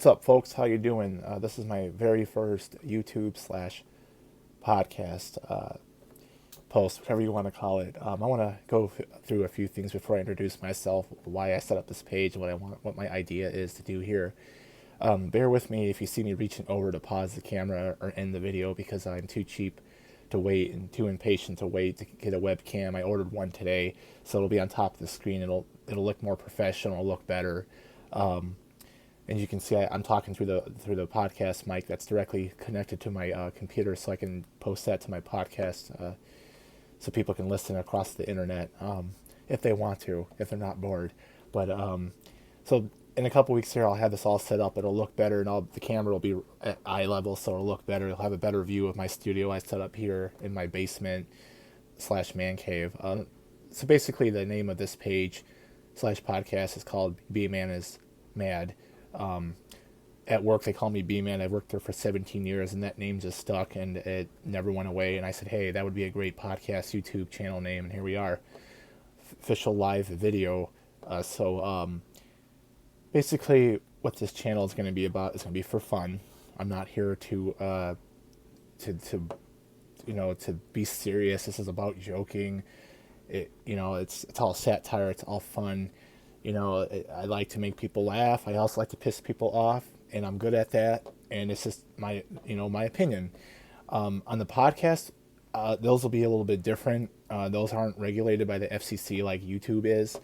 What's up, folks? How you doing? This is my very first YouTube slash podcast post, whatever you want to call it. I want to go through a few things before I introduce myself, why I set up this page, what my idea is to do here. Bear with me if you see me reaching over to pause the camera or end the video because I'm too cheap to wait and too impatient to wait to get a webcam. I ordered one today, so it'll be on top of the screen. It'll look more professional, it'll look better. And you can see I'm talking through the podcast mic that's directly connected to my computer, so I can post that to my podcast, so people can listen across the internet if they want to, if they're not bored. But so in a couple weeks here, I'll have this all set up. It'll look better, and the camera will be at eye level, so it'll look better. You'll have a better view of my studio I set up here in my basement slash man cave. So basically, the name of this page slash podcast is called B Man is Mad. At work, they call me B-Man. I've worked there for 17 years, and that name just stuck, and it never went away. And I said, hey, that would be a great podcast YouTube channel name, and here we are. Official live video. Basically, what this channel is going to be about is going to be for fun. I'm not here to be serious. This is about joking. It's all satire. It's all fun. I like to make people laugh. I also like to piss people off, and I'm good at that. And it's just my opinion. On the podcast, those will be a little bit different. Those aren't regulated by the FCC like YouTube is,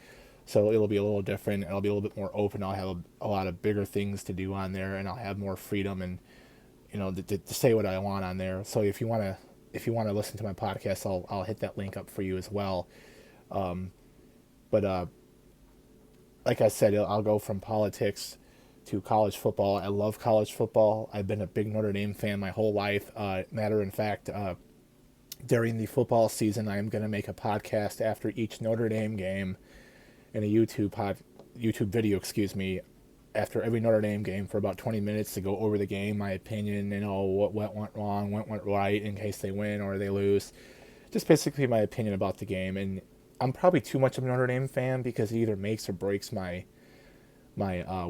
so it'll be a little different. It'll be a little bit more open. I'll have a lot of bigger things to do on there, and I'll have more freedom and to say what I want on there. So if you want to listen to my podcast, I'll hit that link up for you as well. But like I said, I'll go from politics to college football. I love college football. I've been a big Notre Dame fan my whole life. Matter of fact, during the football season, I am going to make a podcast after each Notre Dame game and a YouTube video, after every Notre Dame game for about 20 minutes to go over the game, my opinion, what went wrong, what went right in case they win or they lose. Just basically my opinion about the game. And I'm probably too much of a Notre Dame fan because it either makes or breaks my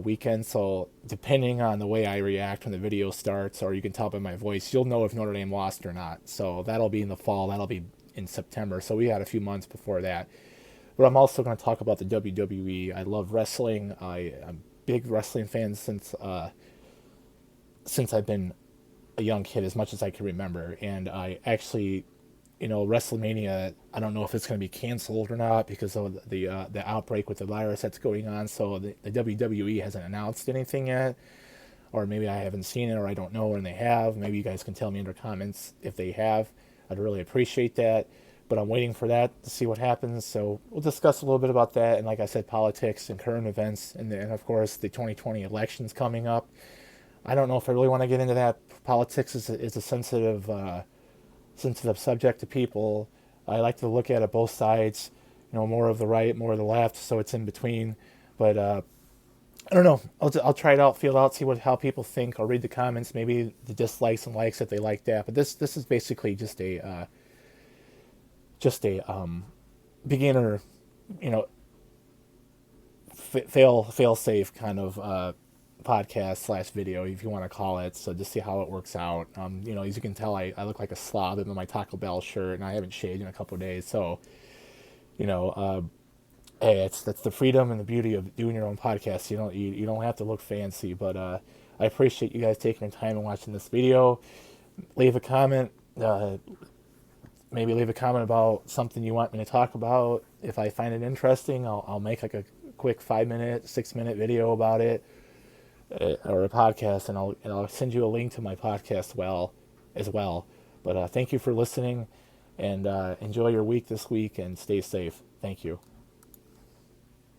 weekend. So depending on the way I react when the video starts, or you can tell by my voice, you'll know if Notre Dame lost or not. So that'll be in the fall. That'll be in September. So we had a few months before that. But I'm also going to talk about the WWE. I love wrestling. I'm a big wrestling fan since I've been a young kid, as much as I can remember. And I actually, WrestleMania, I don't know if it's going to be canceled or not because of the outbreak with the virus that's going on. So the WWE hasn't announced anything yet, or maybe I haven't seen it, or I don't know when they have. Maybe you guys can tell me in the comments if they have. I'd really appreciate that. But I'm waiting for that to see what happens. So we'll discuss a little bit about that. And like I said, politics and current events, and of course the 2020 elections coming up. I don't know if I really want to get into that. Politics is a sensitive subject to people. I like to look at it both sides, more of the right, more of the left, so it's in between. But I don't know. I'll try it out, feel it out, see how people think. I'll read the comments, maybe the dislikes and likes if they like that. But this is basically just a beginner, fail safe kind of podcast slash video, if you want to call it. So just see how it works out. As you can tell, I look like a slob in my Taco Bell shirt, and I haven't shaved in a couple of days. So, hey, that's the freedom and the beauty of doing your own podcast. You don't have to look fancy, but I appreciate you guys taking your time and watching this video. Leave a comment. Maybe leave a comment about something you want me to talk about. If I find it interesting, I'll make like a quick 5-minute, 6-minute video about it, or a podcast, and I'll send you a link to my podcast as well. But thank you for listening, and enjoy your week this week, and stay safe. Thank you.